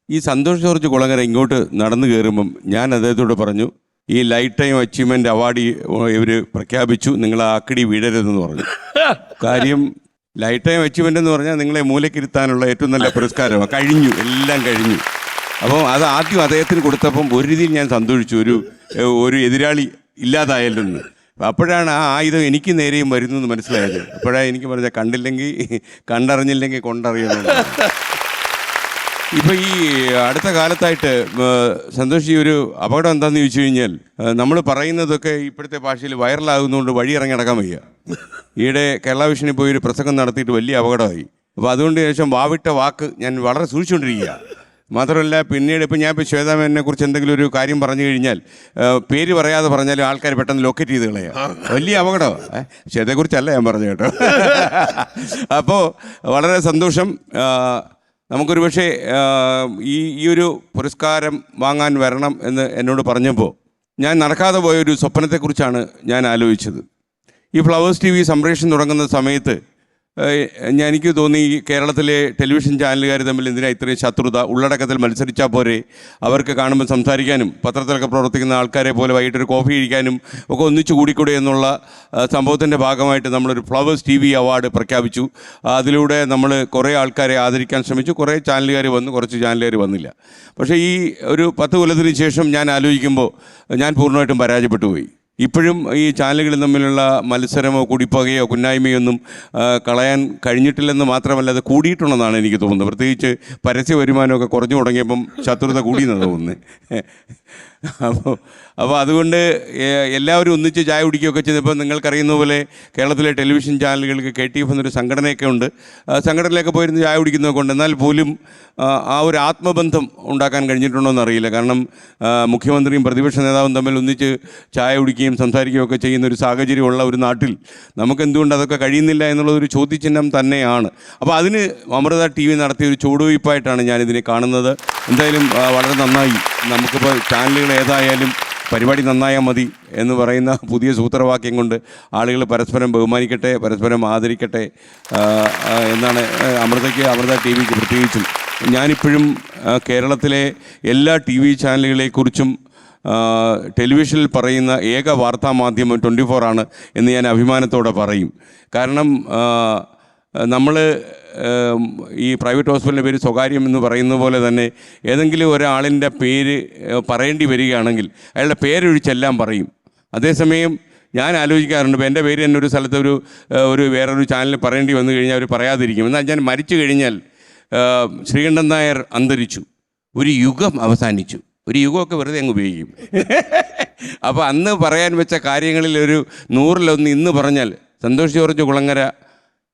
ഈ സന്തോഷ് ജോർജ് കുളങ്ങര ഇങ്ങോട്ട് നടന്നു കയറുമ്പം ഞാൻ അദ്ദേഹത്തോട് പറഞ്ഞു, ഈ ലൈഫ് ടൈം അച്ചീവ്മെൻ്റ് അവാർഡ് ഇവർ പ്രഖ്യാപിച്ചു, നിങ്ങൾ ആ അക്കടി വീഴരുതെന്ന് പറഞ്ഞു. കാര്യം ലൈഫ് ടൈം അച്ചീവ്മെൻ്റ് എന്ന് പറഞ്ഞാൽ നിങ്ങളെ മൂലക്കിരുത്താനുള്ള ഏറ്റവും നല്ല പുരസ്കാരമാണ്. കഴിഞ്ഞു, എല്ലാം കഴിഞ്ഞു. അപ്പം അത് ആദ്യം അദ്ദേഹത്തിന് കൊടുത്തപ്പം ഒരു രീതിയിൽ ഞാൻ സന്തോഷിച്ചു, ഒരു എതിരാളി ഇല്ലാതായല്ലെന്ന്. അപ്പോഴാണ് ആ ആയുധം എനിക്ക് നേരെയും വരുന്നു എന്ന് മനസ്സിലായത്. അപ്പോഴാണ് എനിക്ക് പറഞ്ഞാൽ കണ്ടില്ലെങ്കിൽ കണ്ടറിഞ്ഞില്ലെങ്കിൽ കൊണ്ടറിയണം. ഇപ്പം ഈ അടുത്ത കാലത്തായിട്ട് സന്തോഷ്, ഈ ഒരു അപകടം എന്താണെന്ന് ചോദിച്ചു കഴിഞ്ഞാൽ, നമ്മൾ പറയുന്നതൊക്കെ ഇപ്പോഴത്തെ ഭാഷയിൽ വൈറലാകുന്നതുകൊണ്ട് വഴി ഇറങ്ങി നടക്കാൻ വയ്യ. ഈയിടെ കേരള വിഷനിൽ പോയി ഒരു പ്രസംഗം നടത്തിയിട്ട് വലിയ അപകടമായി. അപ്പോൾ അതുകൊണ്ട് ശേഷം വാവിട്ട വാക്ക് ഞാൻ വളരെ സൂക്ഷിച്ചുകൊണ്ടിരിക്കുക. മാത്രമല്ല, പിന്നീട് ഞാൻ ശ്വേതാമേനെ കുറിച്ച് എന്തെങ്കിലും ഒരു കാര്യം പറഞ്ഞു കഴിഞ്ഞാൽ പേര് പറയാതെ പറഞ്ഞാൽ ആൾക്കാർ പെട്ടെന്ന് ലൊക്കേറ്റ് ചെയ്ത് കളയാം. വലിയ അപകടമാണ്. ശ്വേതയെക്കുറിച്ചല്ല ഞാൻ പറഞ്ഞു കേട്ടോ. അപ്പോൾ വളരെ സന്തോഷം. നമുക്കൊരു പക്ഷേ ഈ ഒരു പുരസ്കാരം വാങ്ങാൻ വരണം എന്ന് എന്നോട് പറഞ്ഞപ്പോൾ ഞാൻ നടക്കാതെ പോയൊരു സ്വപ്നത്തെക്കുറിച്ചാണ് ഞാൻ ആലോചിച്ചത്. ഈ ഫ്ലവേഴ്സ് TV സംപ്രേഷണം തുടങ്ങുന്ന സമയത്ത് എനിക്ക് തോന്നി, കേരളത്തിലെ ടെലിവിഷൻ ചാനലുകാർ തമ്മിൽ എന്തിനാ ഇത്രയും ശത്രുത? ഉള്ളടക്കത്തിൽ മത്സരിച്ചാൽ പോരെ, അവർക്ക് കാണുമ്പോൾ സംസാരിക്കാനും പത്രത്തിലൊക്കെ പ്രവർത്തിക്കുന്ന ആൾക്കാരെ പോലെ വൈകിട്ടൊരു കോഫി കഴിക്കാനും ഒക്കെ ഒന്നിച്ചു കൂടിക്കൂടെ എന്നുള്ള സംഭവത്തിൻ്റെ ഭാഗമായിട്ട് നമ്മളൊരു ഫ്ലവേഴ്സ് TV അവാർഡ് പ്രഖ്യാപിച്ചു. അതിലൂടെ നമ്മൾ കുറേ ആൾക്കാരെ ആദരിക്കാൻ ശ്രമിച്ചു. കുറേ ചാനലുകാർ വന്നു, കുറച്ച് ചാനലുകാർ വന്നില്ല. പക്ഷേ ഈ ഒരു 10 കൊല്ലത്തിന് ശേഷം ഞാൻ ആലോചിക്കുമ്പോൾ ഞാൻ പൂർണ്ണമായിട്ടും പരാജയപ്പെട്ടു പോയി. ഇപ്പോഴും ഈ ചാനലുകളിൽ തമ്മിലുള്ള മത്സരമോ കുടിപ്പകയോ കുന്നായ്മയോ ഒന്നും കളയാൻ കഴിഞ്ഞിട്ടില്ലെന്ന് മാത്രമല്ല, അത് കൂടിയിട്ടുണ്ടെന്നാണ് എനിക്ക് തോന്നുന്നത്. പ്രത്യേകിച്ച് പരസ്യ വരുമാനമൊക്കെ കുറഞ്ഞു തുടങ്ങിയപ്പം ശത്രുത കൂടിയെന്നാണ് തോന്നുന്നത്. അപ്പോൾ അതുകൊണ്ട് എല്ലാവരും ഒന്നിച്ച് ചായ കുടിക്കുകയൊക്കെ ചെയ്തപ്പോൾ നിങ്ങൾക്കറിയുന്ന പോലെ കേരളത്തിലെ ടെലിവിഷൻ ചാനലുകൾക്ക് KTF എന്നൊരു സംഘടനയൊക്കെ ഉണ്ട്. സംഘടനയിലൊക്കെ പോയിരുന്ന് ചായ കുടിക്കുന്നതൊക്കെ ഉണ്ട്. എന്നാൽ പോലും ആ ഒരു ആത്മബന്ധം ഉണ്ടാക്കാൻ കഴിഞ്ഞിട്ടുണ്ടോ എന്നറിയില്ല. കാരണം മുഖ്യമന്ത്രിയും പ്രതിപക്ഷ നേതാവും തമ്മിൽ ഒന്നിച്ച് ചായ കുടിക്കുകയും സംസാരിക്കുകയൊക്കെ ചെയ്യുന്ന ഒരു സാഹചര്യമുള്ള ഒരു നാട്ടിൽ നമുക്കെന്തുകൊണ്ട് അതൊക്കെ കഴിയുന്നില്ല എന്നുള്ളതൊരു ചോദ്യചിഹ്നം തന്നെയാണ്. അപ്പോൾ അതിന് അമൃത TV നടത്തിയ ഒരു ചുവടുവയ്പ്പായിട്ടാണ് ഞാനിതിനെ കാണുന്നത്. എന്തായാലും വളരെ നന്നായി. നമുക്കിപ്പോൾ ചാനലുകൾ ഏതായാലും പരിപാടി നന്നായാൽ മതി എന്ന് പറയുന്ന പുതിയ സൂത്രവാക്യം കൊണ്ട് ആളുകൾ പരസ്പരം ബഹുമാനിക്കട്ടെ, പരസ്പരം ആദരിക്കട്ടെ എന്നാണ് അമൃത TVക്ക് പ്രത്യേകിച്ചും. ഞാനിപ്പോഴും കേരളത്തിലെ എല്ലാ TV ചാനലുകളെക്കുറിച്ചും ടെലിവിഷനിൽ പറയുന്ന ഏക വാർത്താ മാധ്യമം 24 ആണ് എന്ന് ഞാൻ അഭിമാനത്തോടെ പറയും. കാരണം നമ്മൾ ഈ പ്രൈവറ്റ് ഹോസ്പിറ്റലിൻ്റെ പേര് സ്വകാര്യം എന്ന് പറയുന്ന പോലെ തന്നെ ഏതെങ്കിലും ഒരാളിൻ്റെ പേര് പറയേണ്ടി വരികയാണെങ്കിൽ അയാളുടെ പേരൊഴിച്ചെല്ലാം പറയും. അതേസമയം ഞാൻ ആലോചിക്കാറുണ്ട്, ഇപ്പോൾ എൻ്റെ പേര് തന്നെ ഒരു സ്ഥലത്ത് ഒരു വേറൊരു ചാനലിൽ പറയേണ്ടി വന്നു കഴിഞ്ഞാൽ അവർ പറയാതിരിക്കും. എന്നാൽ ഞാൻ മരിച്ചു കഴിഞ്ഞാൽ ശ്രീകണ്ഠൻ നായർ അന്തരിച്ചു, ഒരു യുഗം അവസാനിച്ചു. ഒരു യുഗമൊക്കെ വെറുതെ അങ്ങ് ഉപയോഗിക്കും. അപ്പോൾ അന്ന് പറയാൻ വെച്ച കാര്യങ്ങളിൽ ഒരു 100-1 ഇന്ന് പറഞ്ഞാൽ സന്തോഷ് ജോർജ് കുളങ്ങര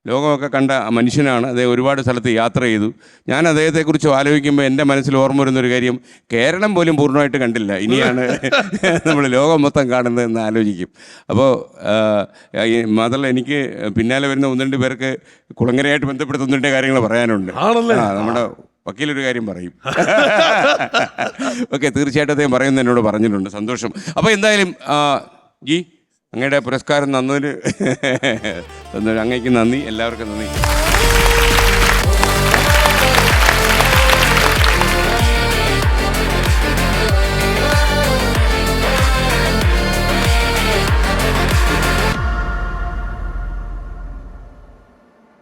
ലോകമൊക്കെ കണ്ട മനുഷ്യനാണ്. അദ്ദേഹം ഒരുപാട് സ്ഥലത്ത് യാത്ര ചെയ്തു. ഞാൻ അദ്ദേഹത്തെക്കുറിച്ച് ആലോചിക്കുമ്പോൾ എൻ്റെ മനസ്സിൽ ഓർമ്മ വരുന്നൊരു കാര്യം, കേരളം പോലും പൂർണ്ണമായിട്ട് കണ്ടില്ല, ഇനിയാണ് നമ്മൾ ലോകം മൊത്തം കാണുന്നതെന്ന് ആലോചിക്കും. അപ്പോൾ മാത്രമല്ല, എനിക്ക് പിന്നാലെ വരുന്ന 1-2 പേർക്ക് കുളങ്ങരയായിട്ട് ബന്ധപ്പെടുത്ത 1-2 കാര്യങ്ങൾ പറയാനുണ്ട്. നമ്മുടെ വക്കീലൊരു കാര്യം പറയും. ഓക്കെ, തീർച്ചയായിട്ടും അദ്ദേഹം പറയുന്നത് എന്നോട് പറഞ്ഞിട്ടുണ്ട്. സന്തോഷം. അപ്പോൾ എന്തായാലും അങ്ങയുടെ പുരസ്കാരം തന്നതിന് അങ്ങേക്ക് നന്ദി, എല്ലാവർക്കും നന്ദി.